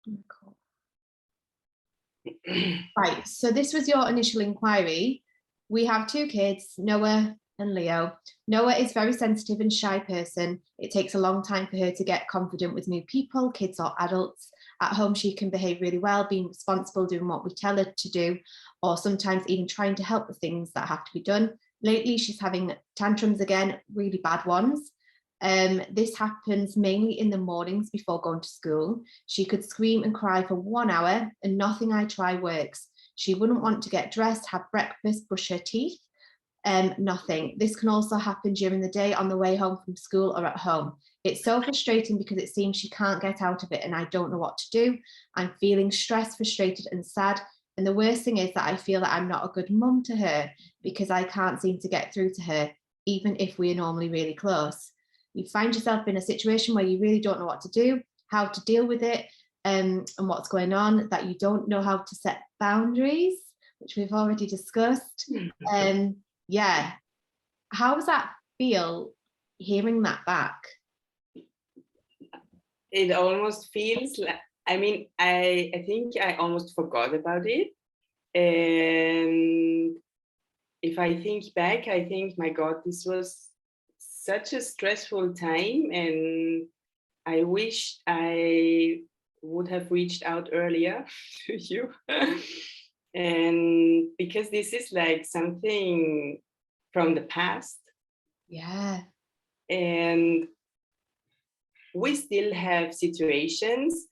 Cool. Right, so this was your initial inquiry. We have 2 kids, Noah and Leo. Noah is a very sensitive and shy person. It takes a long time for her to get confident with new people, kids or adults. At home, she can behave really well, being responsible, doing what we tell her to do, or sometimes even trying to help with things that have to be done. Lately, she's having tantrums again, really bad ones. This happens mainly in the mornings before going to school. She could scream and cry for 1 hour and nothing I try works. She wouldn't want to get dressed, have breakfast, brush her teeth, nothing. This can also happen during the day on the way home from school or at home. It's so frustrating because it seems she can't get out of it and I don't know what to do. I'm feeling stressed, frustrated and sad. And the worst thing is that I feel that I'm not a good mum to her because I can't seem to get through to her, even if we are normally really close. You find yourself in a situation where you really don't know what to do, how to deal with it, and what's going on, that you don't know how to set boundaries, which we've already discussed. Yeah. How does that feel, hearing that back? It almost feels like, I think I almost forgot about it. And if I think back, I think, my God, this was such a stressful time. And I wish I would have reached out earlier to you. And because this is like something from the past. Yeah. And we still have situations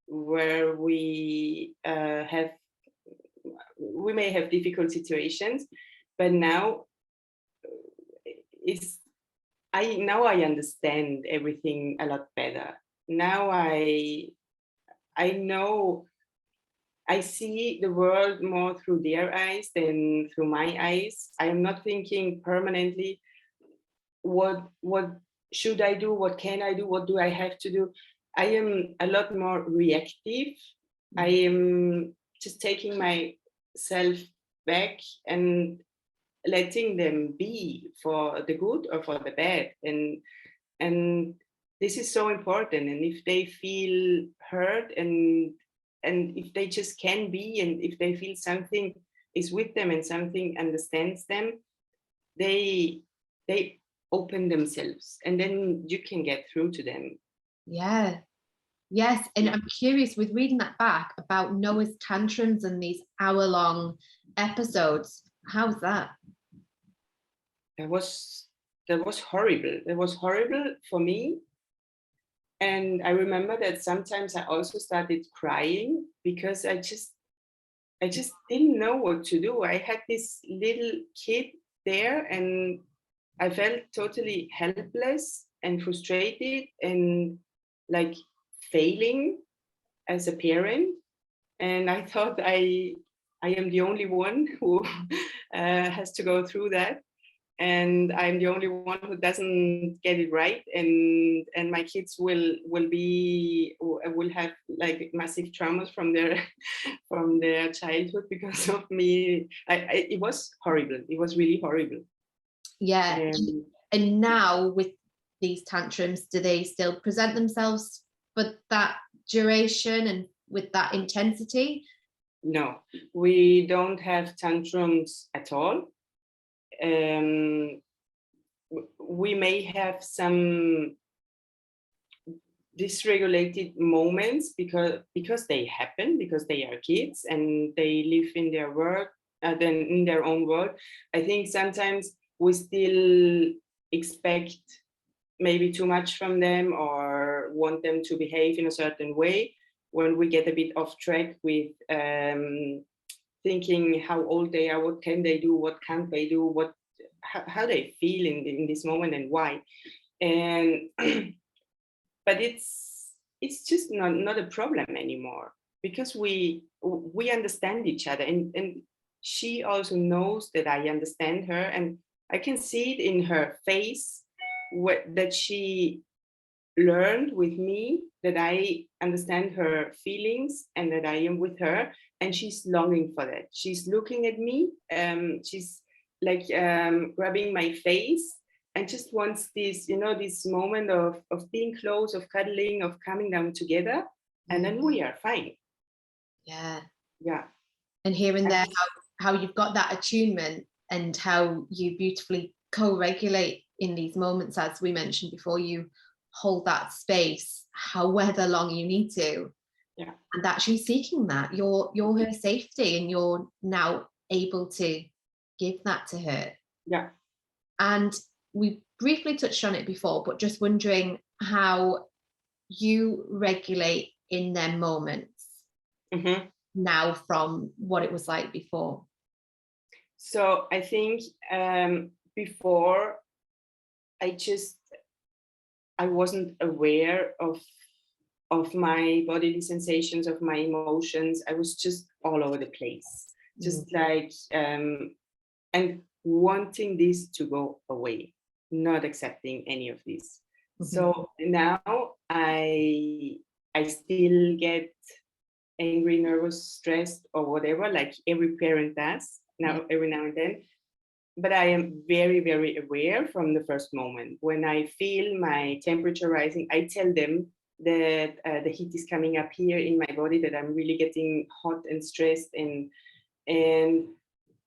where we may have difficult situations, but now I understand everything a lot better. Now I know, I see the world more through their eyes than through my eyes. I am not thinking permanently, what should I do? What can I do? What do I have to do? I am a lot more reactive. I am just taking myself back and letting them be, for the good or for the bad. And this is so important. And if they feel heard, and if they just can be, and if they feel something is with them and something understands them, they open themselves, and then you can get through to them. Yeah. Yes. And I'm curious, with reading that back, about Noah's tantrums and these hour-long episodes. How's that? That was horrible. That was horrible for me. And I remember that sometimes I also started crying because I just didn't know what to do. I had this little kid there, and I felt totally helpless and frustrated and like failing as a parent. And I thought I am the only one who has to go through that. And I'm the only one who doesn't get it right. And my kids will have like massive traumas from their childhood because of me. It was horrible. It was really horrible. Yeah. And now with these tantrums, do they still present themselves for that duration and with that intensity? No, we don't have tantrums at all. We may have some dysregulated moments because they happen, because they are kids and they live in their world, then in their own world. I think sometimes we still expect maybe too much from them or want them to behave in a certain way, when we get a bit off track with thinking how old they are, what can they do, what can't they do, how they feel in this moment and why. And but it's just not a problem anymore, because we understand each other, and she also knows that I understand her, and I can see it in her face that she learned with me that I understand her feelings and that I am with her, and she's longing for that. She's looking at me, she's like grabbing my face, and just wants this, this moment of being close, of cuddling, of coming down together. and then we are fine. Yeah. Yeah. And hearing there how you've got that attunement and how you beautifully co-regulate in these moments, as we mentioned before, you hold that space however long you need to. Yeah. And actually seeking that, you're her safety, and you're now able to give that to her. Yeah. And we briefly touched on it before, but just wondering how you regulate in them moments now from what it was like before. So I think before I wasn't aware of my bodily sensations, of my emotions. I was just all over the place, just like and wanting this to go away, not accepting any of this. So now I still get angry, nervous, stressed, or whatever, like every parent does now, every now and then. But I am very, very aware from the first moment. When I feel my temperature rising, I tell them that the heat is coming up here in my body, that I'm really getting hot and stressed, and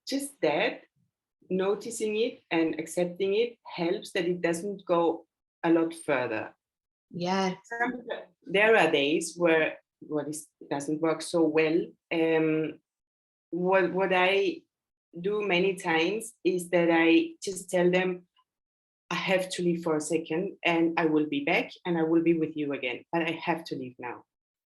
just that, noticing it and accepting it helps that it doesn't go a lot further. Yeah. There are days where this doesn't work so well. What I do many times is that I just tell them, I have to leave for a second and I will be back and I will be with you again, but I have to leave now.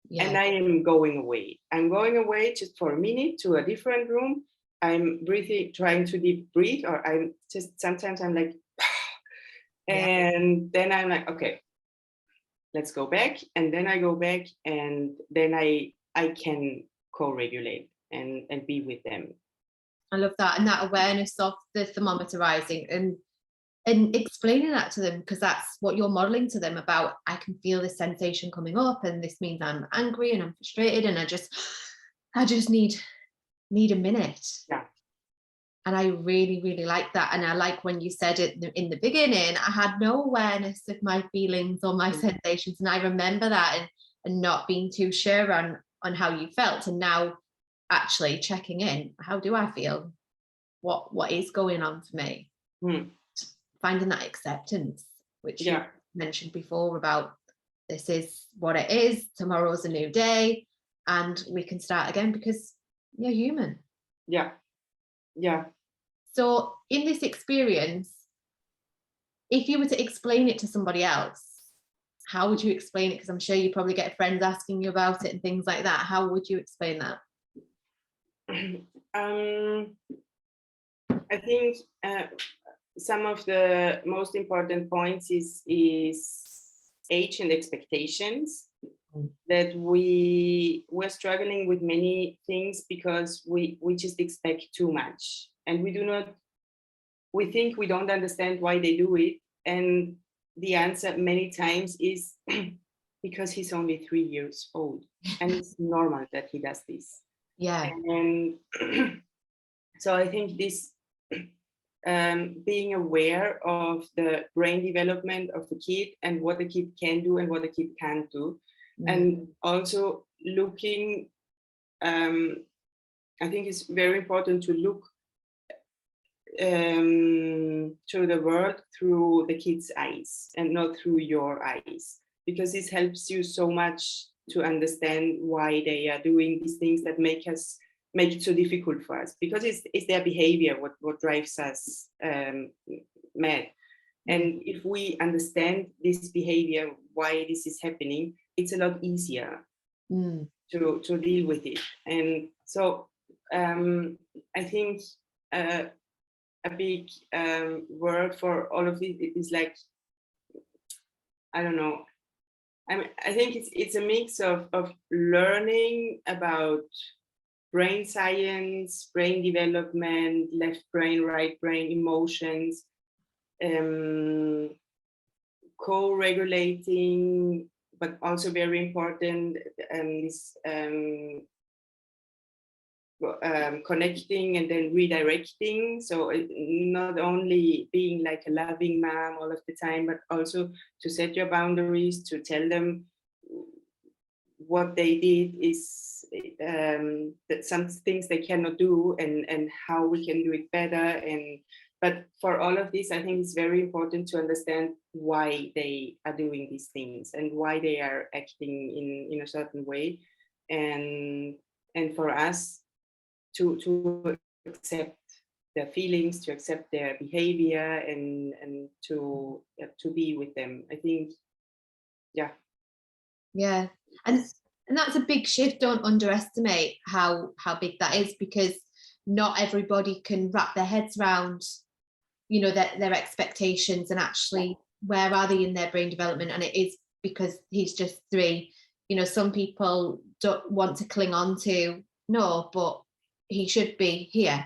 Yeah. And I am going away. I'm going away just for a minute to a different room. I'm breathing, trying to deep breathe, or I'm just, sometimes I'm like, and then I'm like, okay, let's go back. And then I go back, and then I can co-regulate and be with them. I love that. And that awareness of the thermometer rising and explaining that to them, because that's what you're modeling to them about. I can feel this sensation coming up, and this means I'm angry and I'm frustrated, and I just need a minute. Yeah. And I really, really like that. And I like when you said it in the beginning, I had no awareness of my feelings or my sensations. And I remember that, and not being too sure on how you felt. And now actually checking in, how do I feel? What is going on for me? Finding that acceptance, which you mentioned before, about this is what it is, tomorrow's a new day, and we can start again because you're human. Yeah. So in this experience, if you were to explain it to somebody else, how would you explain it? Because I'm sure you probably get friends asking you about it and things like that. How would you explain that? I think some of the most important points is age and expectations. That we're struggling with many things because we just expect too much, and we think we don't understand why they do it, and the answer many times is because he's only 3 years old and it's normal that he does this. Yeah. And so I think this being aware of the brain development of the kid and what the kid can do and what the kid can't do. And also looking, I think it's very important to look to the world through the kid's eyes and not through your eyes, because this helps you so much to understand why they are doing these things that make it so difficult for us, because it's their behavior what drives us mad. And if we understand this behavior, why this is happening, it's a lot easier to deal with it. And so I think a big word for all of it is like, I don't know. I think it's a mix of learning about brain science, brain development, left brain, right brain, emotions, co-regulating, but also very important, is connecting and then redirecting. So not only being like a loving mom all of the time, but also to set your boundaries, to tell them what they did is that some things they cannot do, and how we can do it better. But for all of this, I think it's very important to understand why they are doing these things and why they are acting in a certain way, and for us to accept their feelings, to accept their behavior, and to be with them. I think, yeah. Yeah. And that's a big shift. Don't underestimate how big that is, because not everybody can wrap their heads around, you know, their expectations, and actually where are they in their brain development. And it is because he's just 3. You know, some people don't want to cling on to, no, but he should be here.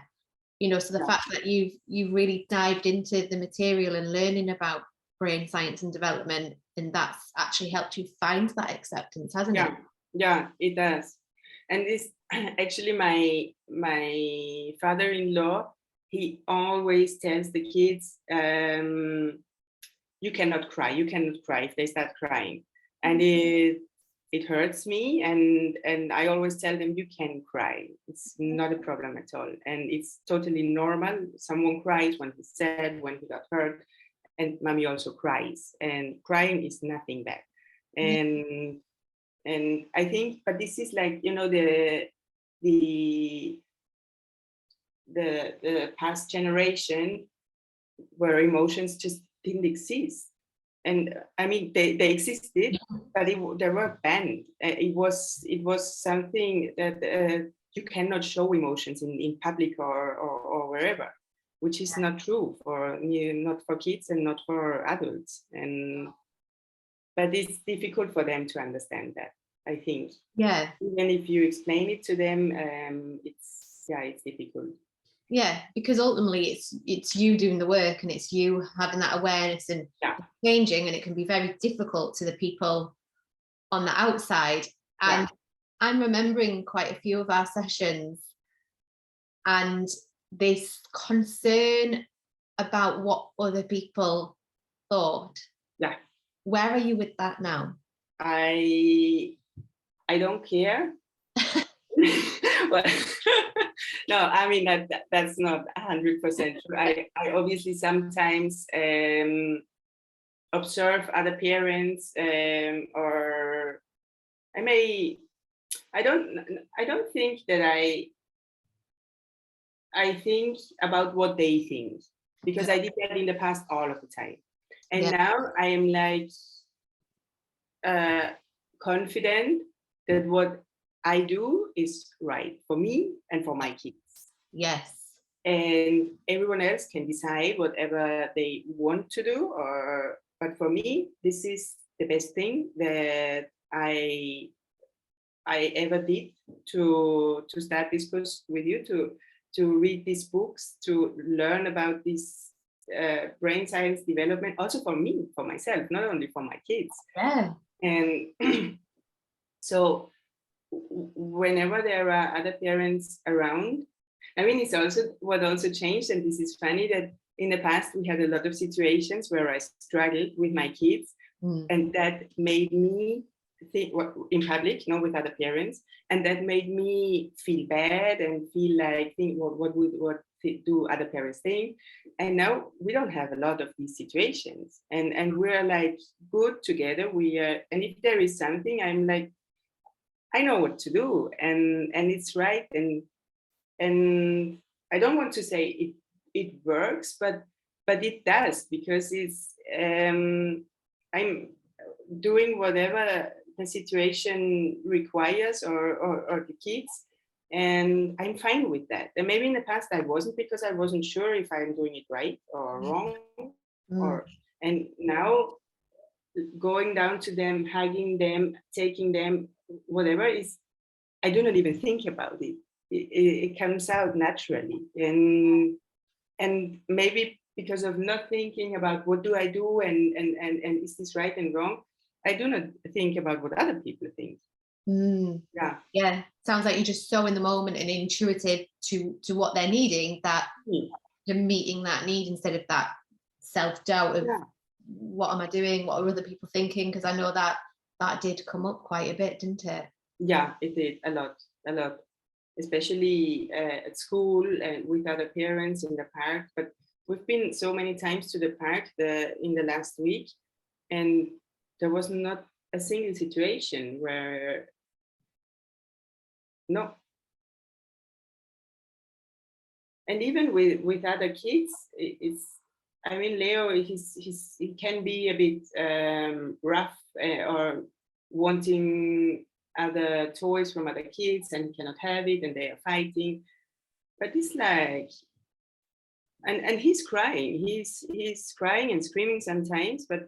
You know, so the fact that you've really dived into the material and learning about brain science and development, and that's actually helped you find that acceptance, hasn't it? Yeah, it does. And it's actually my father-in-law, he always tells the kids, you cannot cry if they start crying. And it hurts me, and I always tell them, you can cry, it's not a problem at all, and it's totally normal. Someone cries when he's sad, when he got hurt, and mommy also cries, and crying is nothing bad. And I think, but this is like, you know, the past generation, where emotions just didn't exist. And I mean, they existed, but they were banned. It was something that you cannot show emotions in public or wherever, which is not true not for kids and not for adults. But it's difficult for them to understand that, I think. Yeah. Even if you explain it to them, it's difficult. Yeah, because ultimately it's you doing the work, and it's you having that awareness and changing, and it can be very difficult to the people on the outside. And I'm remembering quite a few of our sessions, and this concern about what other people thought. Yeah. Where are you with that now? I don't care. Well, no, I mean, that's not 100% true. I obviously sometimes observe other parents, or I don't think that I think about what they think, because I did that in the past all of the time. And now I am like confident that what I do is right for me and for my kids. Yes. And everyone else can decide whatever they want to do, but for me, this is the best thing that I ever did, to start this course with you, to read these books, to learn about this brain science development, also for me, for myself, not only for my kids. Yeah. And so whenever there are other parents around, I mean, it's also what also changed, and this is funny, that in the past we had a lot of situations where I struggled with my kids, and that made me think in public, with other parents, and that made me feel bad and feel like, what do other parents think? And now we don't have a lot of these situations, and we're like good together. And if there is something, I'm like, I know what to do, and it's right, and I don't want to say it works, but it does, because it's I'm doing whatever the situation requires, or the kids, and I'm fine with that. And maybe in the past I wasn't, because I wasn't sure if I'm doing it right or wrong, and now going down to them, hugging them, taking them, whatever is, I do not even think about it. It comes out naturally, and maybe because of not thinking about what do I do, and is this right and wrong, I do not think about what other people think. Yeah, sounds like you're just so in the moment and intuitive to what they're needing, that you're meeting that need instead of that self-doubt of what am I doing, what are other people thinking, because I know that that did come up quite a bit, didn't it? Yeah, it did a lot, especially at school and with other parents in the park. But we've been so many times to the park in the last week, and there was not a single situation where no. And even with other kids, it's. I mean, Leo, he can be a bit rough or wanting other toys from other kids, and he cannot have it, and they are fighting. But it's like, and he's crying. He's crying and screaming sometimes, but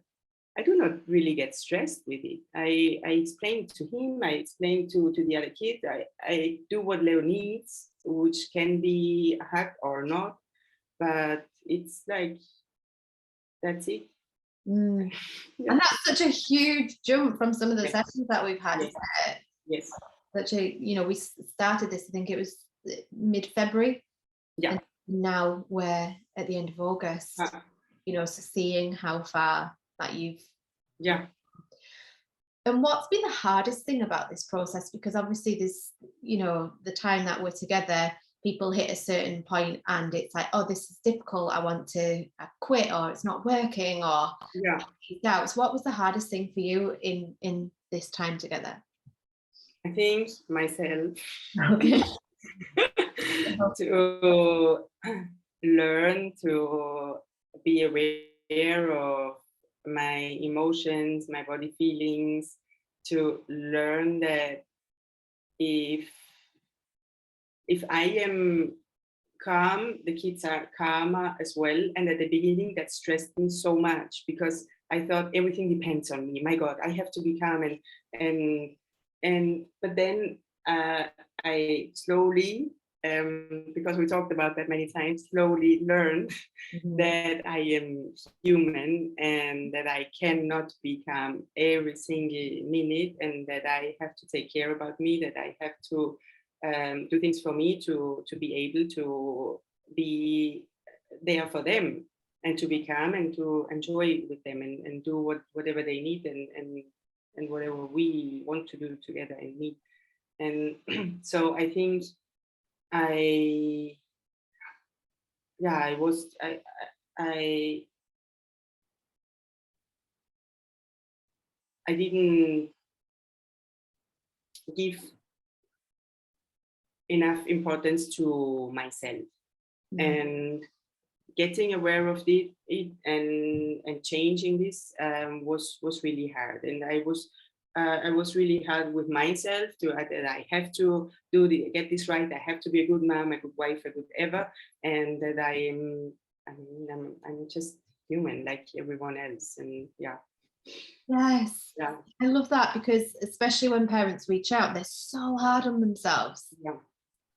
I do not really get stressed with it. I explain to him, I explain to the other kid, I do what Leo needs, which can be a hug or not, but it's like, that's it. Mm. Yeah. And that's such a huge jump from some of the sessions that we've had. Yes. Yes. Such a, we started this, I think it was mid-February. Yeah. And now we're at the end of August, so seeing how far that you've. Yeah. And what's been the hardest thing about this process? Because obviously this, the time that we're together, people hit a certain point and it's like, oh, this is difficult, I want to quit, or it's not working, or doubts. What was the hardest thing for you in this time together? I think myself. Okay. To learn to be aware of my emotions, my body feelings, to learn that if I am calm, the kids are calmer as well. And at the beginning, that stressed me so much because I thought everything depends on me. My God, I have to be calm, but then I slowly, because we talked about that many times, slowly learned that I am human and that I cannot be calm every single minute, and that I have to take care about me, that I have to do things for me to be able to be there for them and to be calm and to enjoy with them and do whatever they need and whatever we want to do together and need. And so I think I didn't give enough importance to myself, and getting aware of it and changing this was really hard. And I was really hard with myself that I have to get this right. I have to be a good mom, a good wife, a good ever, and that I'm just human like everyone else. And Yes. Yeah. I love that, because especially when parents reach out, they're so hard on themselves. Yeah.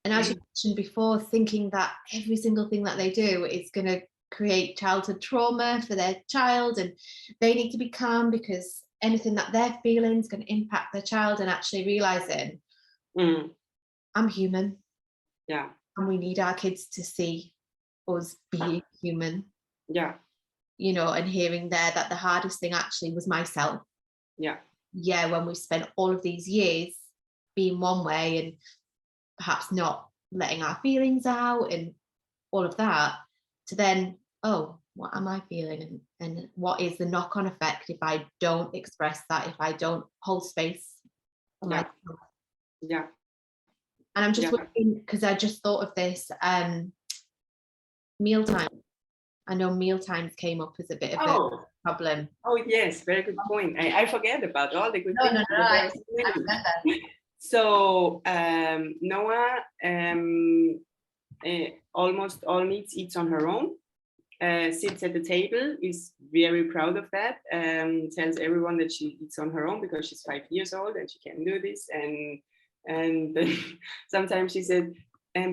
And as you mentioned before, thinking that every single thing that they do is going to create childhood trauma for their child, and they need to be calm because anything that they're feeling is going to impact their child, and actually realizing I'm human. Yeah. And we need our kids to see us being human. Yeah. And hearing there that the hardest thing actually was myself. Yeah. Yeah, when we spent all of these years being one way and perhaps not letting our feelings out and all of that, to then, oh, what am I feeling? And what is the knock-on effect if I don't express that, if I don't hold space for myself? Yeah. And I'm just looking, because I just thought of this, mealtime. I know meal times came up as a bit of a problem. Oh yes, very good point. I forget about all the good things. No, So Noah almost all meals eats on her own. Sits at the table, is very proud of that, tells everyone that she eats on her own because she's 5 years old and she can do this. And sometimes she said,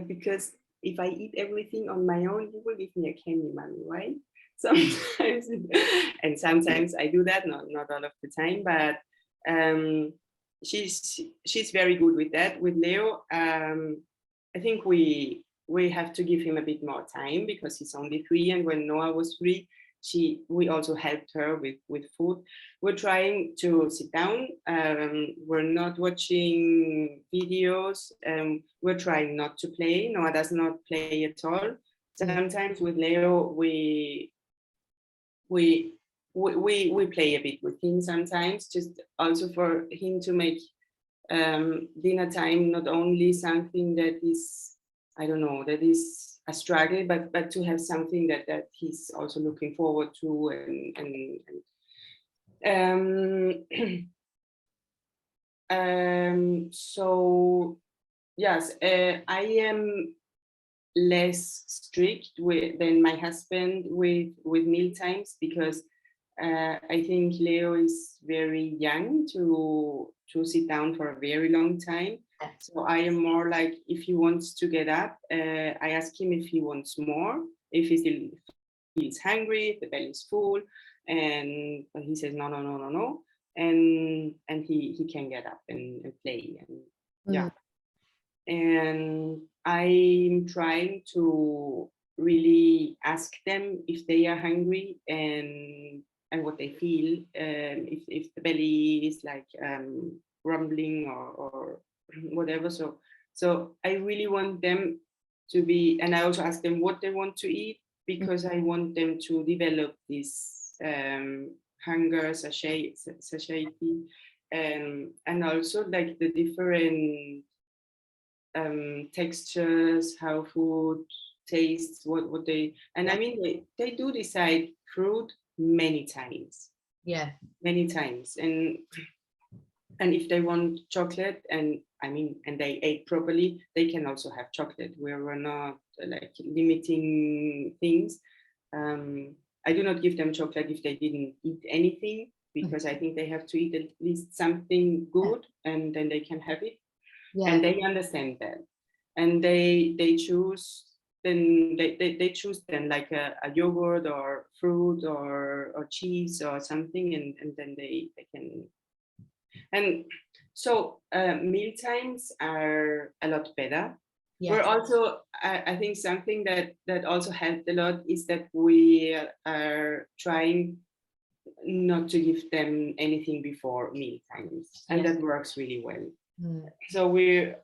because if I eat everything on my own, you will give me a candy money, right? Sometimes, and sometimes I do that, not all of the time, but she's very good with that. With Leo, I think we have to give him a bit more time because he's only 3, and when Noah was 3, we also helped her with food. We're trying to sit down. We're not watching videos. We're trying not to play. Noah does not play at all. Sometimes with Leo, we play a bit with him sometimes, just also for him to make dinner time not only something that is, I don't know, that is a struggle, but to have something that he's also looking forward to, so yes, I am less strict than my husband with meal times, because I think Leo is very young to sit down for a very long time. So I am more like, if he wants to get up, I ask him if he wants more, if he still feels hungry, if the belly is full, and he says no, and he can get up and play, and yeah. And I'm trying to really ask them if they are hungry and what they feel, if the belly is like rumbling or whatever. So I really want them to be, and I also ask them what they want to eat, because I want them to develop this hunger satiety, and also like the different textures, how food tastes, what they, and I mean they do decide fruit many times. Many times, and if they want chocolate, and I mean, and they ate properly, they can also have chocolate. We're not like limiting things. I do not give them chocolate if they didn't eat anything, because I think they have to eat at least something good, and then they can have it. And they understand that, and they choose. Then they choose then like a yogurt or fruit or cheese or something, and then they can. And so meal times are a lot better. We're also, I think something that also helped a lot is that we are trying not to give them anything before meal times, and that works really well. So in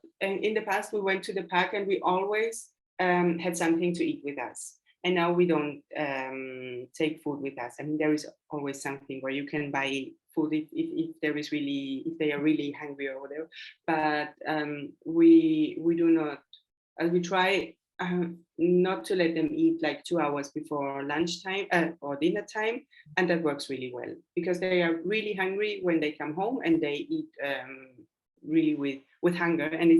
the past we went to the park, and we always had something to eat with us. And now we don't take food with us. I mean, there is always something where you can buy food if they are really hungry or whatever. But we do not. We try not to let them eat like 2 hours before lunchtime or dinner time, and that works really well, because they are really hungry when they come home, and they eat really with hunger, and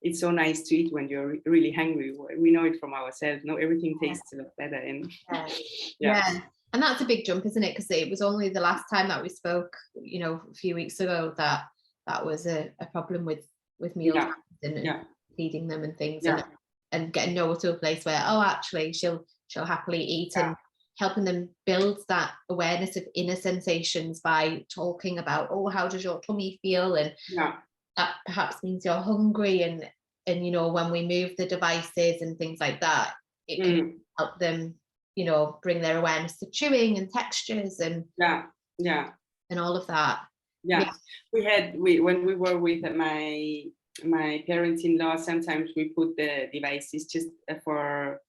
it's so nice to eat when you're really hungry. We know it from ourselves. No, everything tastes a lot better, and and that's a big jump, isn't it? Because it was only the last time that we spoke, a few weeks ago, that was a problem with meal times and feeding them and things, and getting Noah to a place where, oh, actually she'll happily eat, and helping them build that awareness of inner sensations by talking about, oh, how does your tummy feel, and that perhaps means you're hungry, and when we move the devices and things like that, it can help them bring their awareness to chewing and textures and and all of that. We when we were with my parents-in-law, sometimes we put the devices just for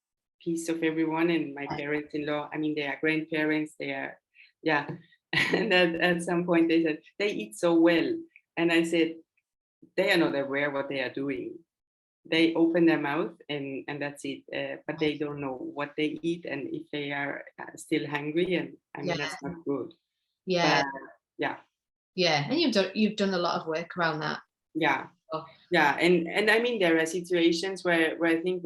peace of everyone, and my parents-in-law, I mean, they are grandparents, they are and at some point they said they eat so well, and I said they are not aware what they are doing. They open their mouth and that's it, but they don't know what they eat, and if they are still hungry, and I mean that's not good. And you've done a lot of work around that. And I mean there are situations where I think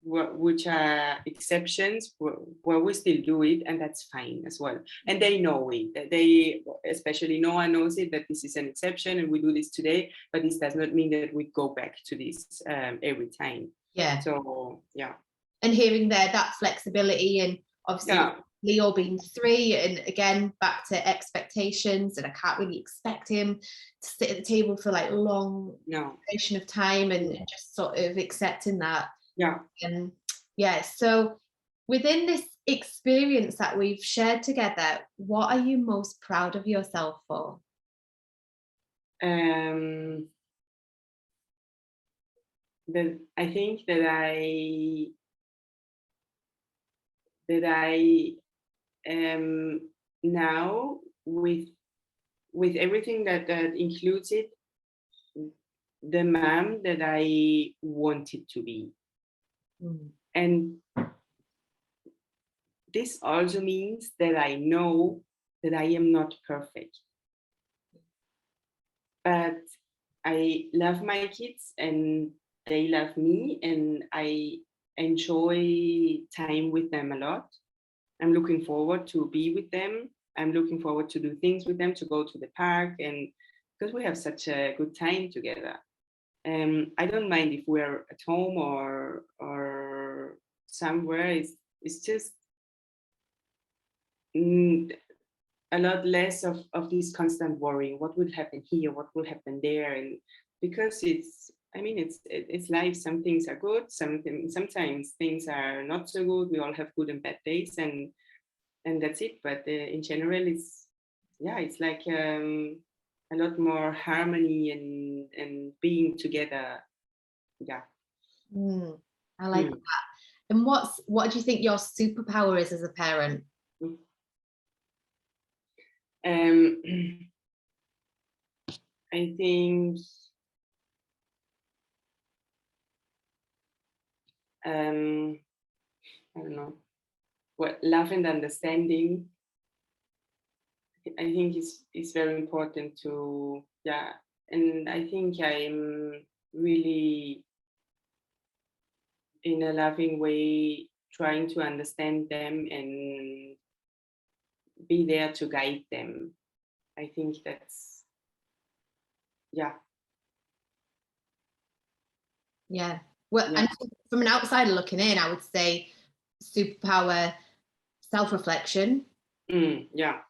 which are exceptions, where we still do it, and that's fine as well. And they know it. They, especially Noah, knows it, that this is an exception and we do this today, but this does not mean that we go back to this every time. So and hearing that flexibility, and obviously Leo being 3, and again back to expectations, and I can't really expect him to sit at the table for like long duration of time, and just sort of accepting that. So within this experience that we've shared together, what are you most proud of yourself for? That I think that I am now with everything that includes it, the mom that I wanted to be. Mm. And this also means that I know that I am not perfect. But I love my kids and they love me, and I enjoy time with them a lot. I'm looking forward to be with them. I'm looking forward to do things with them, to go to the park, and because we have such a good time together. I don't mind if we're at home or somewhere. It's just a lot less of this constant worrying. What will happen here? What will happen there? And because it's life. Some things are good. Sometimes things are not so good. We all have good and bad days, and that's it. But in general, it's like a lot more harmony and being together. Yeah. I like Mm. that. And what do you think your superpower is as a parent? I think I don't know. Well, love and understanding, I think is very important to, yeah. And I think I'm really in a loving way trying to understand them and be there to guide them. I think that's, yeah. Yeah. Well, Yeah. and from an outsider looking in, I would say superpower, self-reflection. Yeah.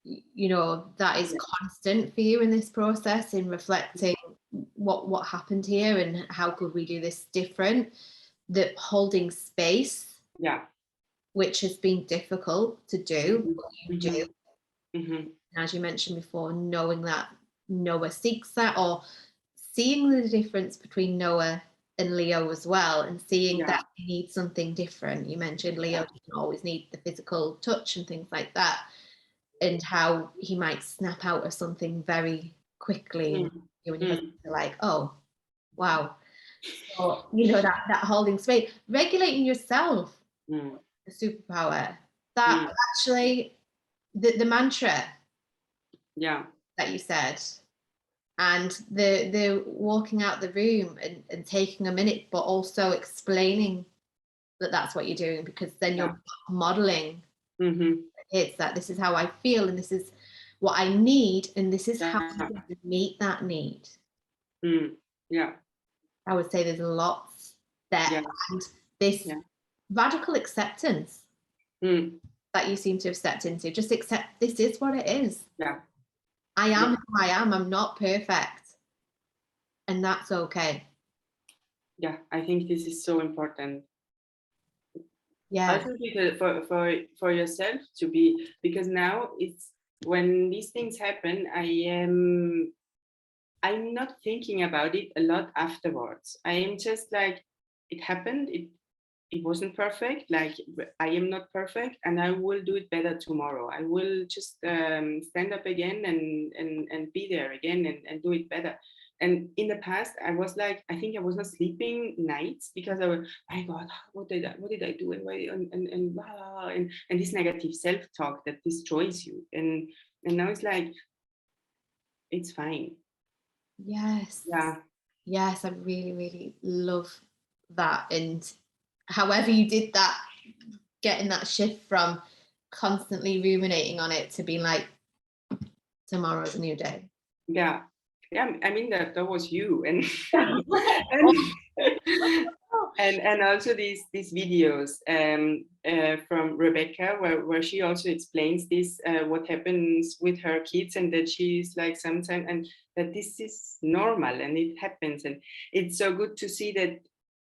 You know, that is Yeah. constant for you in this process, in reflecting what happened here and how could we do this different. The holding space, Yeah. which has been difficult to do, but you do. Mm-hmm. As you mentioned before, knowing that Noah seeks that, or seeing the difference between Noah and Leo as well, and seeing Yeah. that he needs something different. You mentioned Leo doesn't always need the physical touch and things like that, and how he might snap out of something very quickly, and you and your husband are like, oh, wow. So, you know, that holding space, regulating yourself, the superpower, that actually the mantra Yeah. that you said, and the walking out the room and taking a minute, but also explaining that that's what you're doing, because then you're modeling it's that this is how I feel and this is what I need and this is how I'm going to meet that need. Yeah. I would say there's lots there, and this radical acceptance that you seem to have stepped into. Just accept this is what it is. Yeah. I am who I am. I'm not perfect, and that's okay. Yeah, I think this is so important. Yeah. Also for yourself to be, because now it's when these things happen, I'm not thinking about it a lot afterwards. I am just like, it happened, it wasn't perfect, like I am not perfect, and I will do it better tomorrow. I will just stand up again and be there again and do it better. And in the past, I was like, I think I was not sleeping nights because I was, my God, what did I do, and why, and this negative self-talk that destroys you. And now it's like, it's fine. Yes. Yeah. Yes, I really, really love that. And however you did that, getting that shift from constantly ruminating on it to being like, tomorrow's a new day. Yeah. I mean that was you, and and also these videos from Rebecca where she also explains this what happens with her kids, and that she's like sometimes, and that this is normal and it happens, and it's so good to see that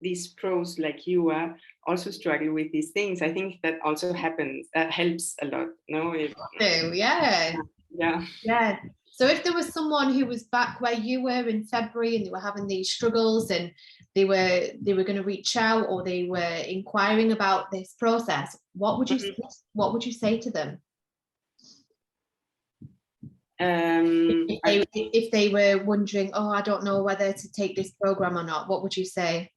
these pros like you are also struggle with these things, I think that also happens, helps a lot. No, Yeah. yeah. Yeah. So if there was someone who was back where you were in February and they were having these struggles and they were going to reach out or they were inquiring about this process, what would you say to them? If they were wondering, oh, I don't know whether to take this program or not, what would you say?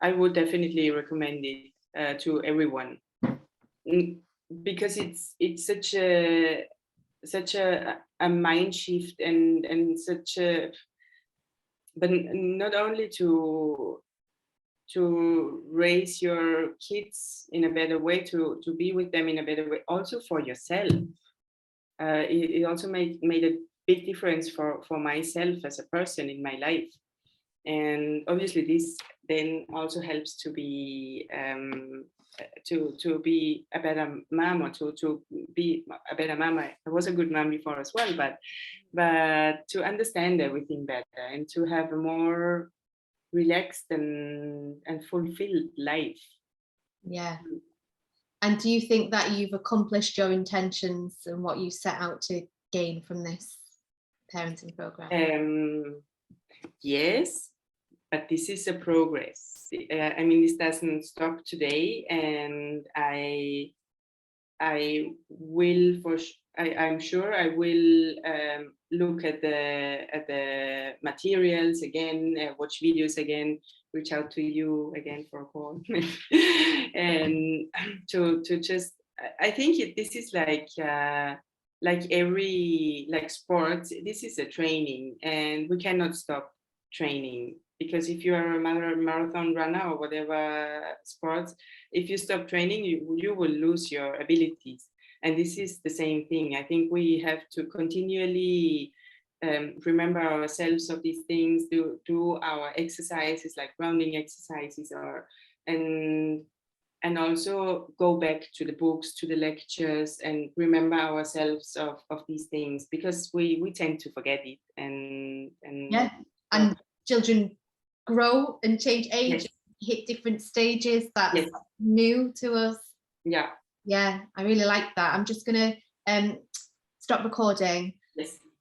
I would definitely recommend it to everyone, because it's such a mind shift and such a, but not only to raise your kids in a better way, to be with them in a better way, also for yourself. It also made a big difference for myself as a person in my life. And obviously this then also helps to be to be a better mom, or to be a better mom. I was a good mom before as well, but to understand everything better and to have a more relaxed and fulfilled life. Yeah. And do you think that you've accomplished your intentions and what you set out to gain from this parenting program? Yes, but this is a progress. I mean, this doesn't stop today, and I will I'm sure I will look at the materials again, watch videos again, reach out to you again for a call, and to just, I think this is like every, like sports, this is a training, and we cannot stop training, because if you are a marathon runner or whatever sports, if you stop training, you will lose your abilities. And this is the same thing. I think we have to continually remember ourselves of these things, do our exercises, like grounding exercises, and also go back to the books, to the lectures, and remember ourselves of these things, because we tend to forget it. And yeah, and children grow and change age, yes, hit different stages. That's yes, new to us. Yeah. Yeah, I really like that. I'm just gonna stop recording